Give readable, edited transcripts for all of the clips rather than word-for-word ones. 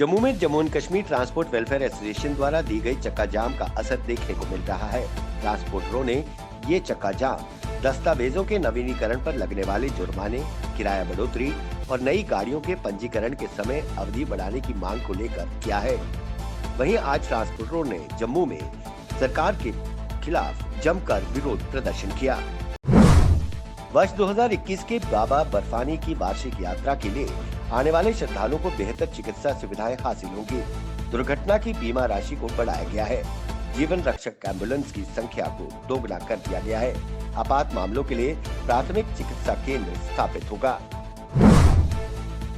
जम्मू में Jammu and Kashmir transport welfare association द्वारा दी गई चक्का जाम का असर देखने को मिल रहा है। ट्रांसपोर्टरों ने ये चक्का जाम दस्तावेजों के नवीनीकरण पर लगने वाले जुर्माने, किराया बढ़ोतरी और नई गाड़ियों के पंजीकरण के समय अवधि बढ़ाने की मांग को लेकर किया है। वहीं आज ट्रांसपोर्टरों ने जम्मू में सरकार के खिलाफ जमकर विरोध प्रदर्शन किया। वर्ष 2021 के बाबा बर्फानी की वार्षिक यात्रा के लिए आने वाले श्रद्धालुओं को बेहतर चिकित्सा सुविधाएं हासिल होंगी। दुर्घटना की बीमा राशि को बढ़ाया गया है। जीवन रक्षक एम्बुलेंस की संख्या को दोगुना कर दिया गया है। आपात मामलों के लिए प्राथमिक चिकित्सा केंद्र स्थापित होगा।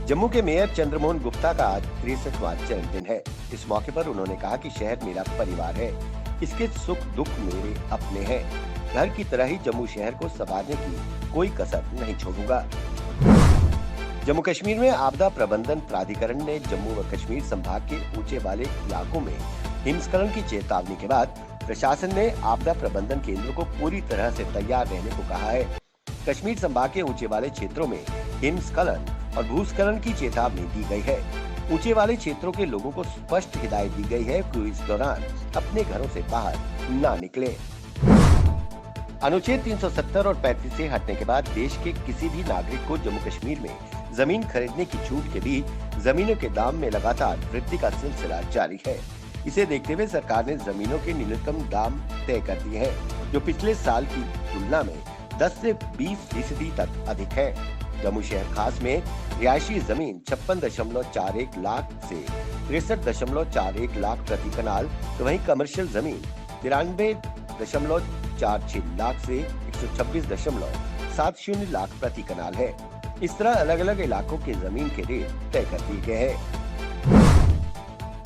जम्मू के मेयर चंद्रमोहन गुप्ता का आज 63वां जन्मदिन है। इस मौके पर उन्होंने कहा कि शहर मेरा परिवार है, इसके सुख दुख मेरे अपने हैं। घर की तरह ही जम्मू शहर को संवारने की कोई कसर नहीं छोड़ूंगा। जम्मू कश्मीर में आपदा प्रबंधन प्राधिकरण ने जम्मू व कश्मीर संभाग के ऊंचे वाले इलाकों में हिमस्खलन की चेतावनी के बाद प्रशासन ने आपदा प्रबंधन केंद्रों को पूरी तरह से तैयार रहने को कहा है। कश्मीर संभाग के ऊंचे वाले क्षेत्रों में हिमस्खलन और भूस्खलन की चेतावनी दी गई है। ऊंचे वाले क्षेत्रों के लोगों को स्पष्ट हिदायत दी गई है कि इस दौरान अपने घरों से बाहर न निकले। अनुच्छेद 370 और 35 से हटने के बाद देश के किसी भी नागरिक को जम्मू कश्मीर में जमीन खरीदने की छूट के बीच जमीनों के दाम में लगातार वृद्धि का सिलसिला जारी है। इसे देखते हुए सरकार ने जमीनों के न्यूनतम दाम तय कर दिए हैं, जो पिछले साल की तुलना में 10 से 20% तक अधिक है। जम्मू शहर खास में रिहायशी जमीन 56.41 लाख से 63.41 लाख प्रति कनाल, तो वहीं कमर्शियल जमीन 93.46 लाख से 126.70 लाख प्रति कनाल है। इस तरह अलग अलग इलाकों के जमीन के रेट तय कर दिए गए हैं।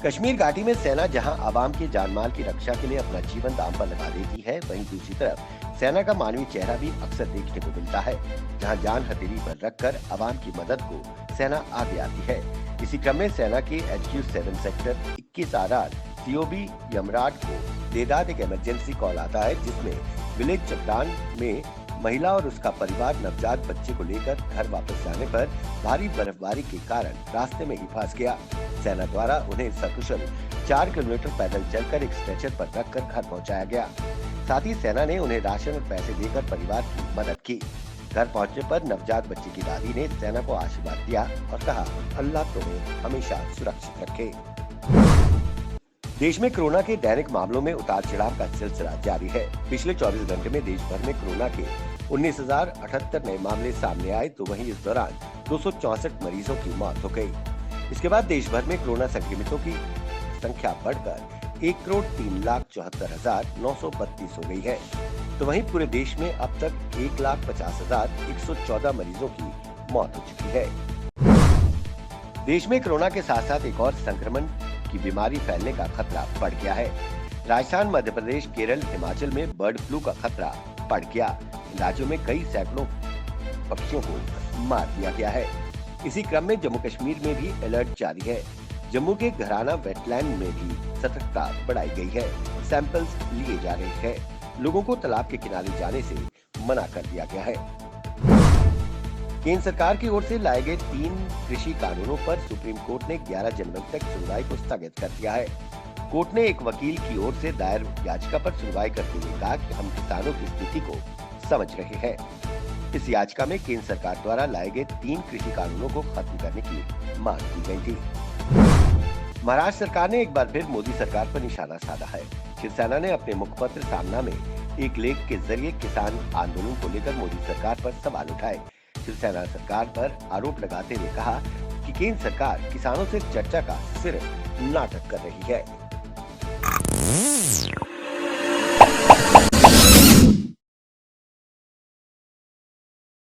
कश्मीर घाटी में सेना जहां आवाम के जानमाल की रक्षा के लिए अपना जीवन दांव पर लगा देती है, वहीं दूसरी तरफ सेना का मानवीय चेहरा भी अक्सर देखने को मिलता है, जहां जान हथेली पर रखकर आवाम की मदद को सेना आगे आती है। इसी क्रम में सेना के HQ 7 सेक्टर 21 RR COB यमराट को देर रात एक इमरजेंसी कॉल आता है, जिसमें विलेज चपरान में महिला और उसका परिवार नवजात बच्चे को लेकर घर वापस जाने पर भारी बर्फबारी के कारण रास्ते में ही फंस गया। सेना द्वारा उन्हें सकुशल 4 किलोमीटर पैदल चलकर एक स्ट्रेचर पर रखकर घर पहुंचाया गया। साथ ही सेना ने उन्हें राशन और पैसे देकर परिवार की मदद की। घर पहुंचने पर नवजात बच्चे की दादी ने सेना को आशीर्वाद दिया और कहा, अल्लाह तुम्हें हमेशा सुरक्षित रखे। देश में कोरोना के दैनिक मामलों में उतार चढ़ाव का सिलसिला जारी है। पिछले 24 घंटे में देश भर में कोरोना के 19,078 नए मामले सामने आए, तो वहीं इस दौरान 264 मरीजों की मौत हो गई। इसके बाद देश भर में कोरोना संक्रमितों की संख्या बढ़कर 1,03,74,932 हो गई है, तो वहीं पूरे देश में अब तक 1,50,114 मरीजों की मौत हो चुकी है। देश में कोरोना के साथ साथ एक और संक्रमण की बीमारी फैलने का खतरा बढ़ गया है। राजस्थान, मध्य प्रदेश, केरल, हिमाचल में बर्ड फ्लू का खतरा बढ़ गया। इन राज्यों में कई सैकड़ों पक्षियों को मार दिया गया है। इसी क्रम में जम्मू कश्मीर में भी अलर्ट जारी है। जम्मू के घराना वेटलैंड में भी सतर्कता बढ़ाई गई है। सैंपल्स लिए जा रहे हैं। लोगों को तालाब के किनारे जाने से मना कर दिया गया है। केंद्र सरकार की ओर से लाए गए 3 कृषि कानूनों पर सुप्रीम कोर्ट ने 11 जनवरी तक सुनवाई को स्थगित कर दिया है। कोर्ट ने एक वकील की ओर से दायर याचिका पर सुनवाई करते हुए कहा कि हम किसानों की स्थिति को समझ रहे हैं। इस याचिका में केंद्र सरकार द्वारा लाए गए 3 कृषि कानूनों को खत्म करने की मांग की गई थी। महाराष्ट्र सरकार ने एक बार फिर मोदी सरकार पर निशाना साधा है। शिवसेना ने अपने मुखपत्र सामना में एक लेख के जरिए किसान आंदोलन को लेकर मोदी सरकार पर सवाल उठाए। शिवसेना सरकार पर आरोप लगाते हुए कहा कि केंद्र सरकार किसानों से चर्चा का सिर्फ नाटक कर रही है।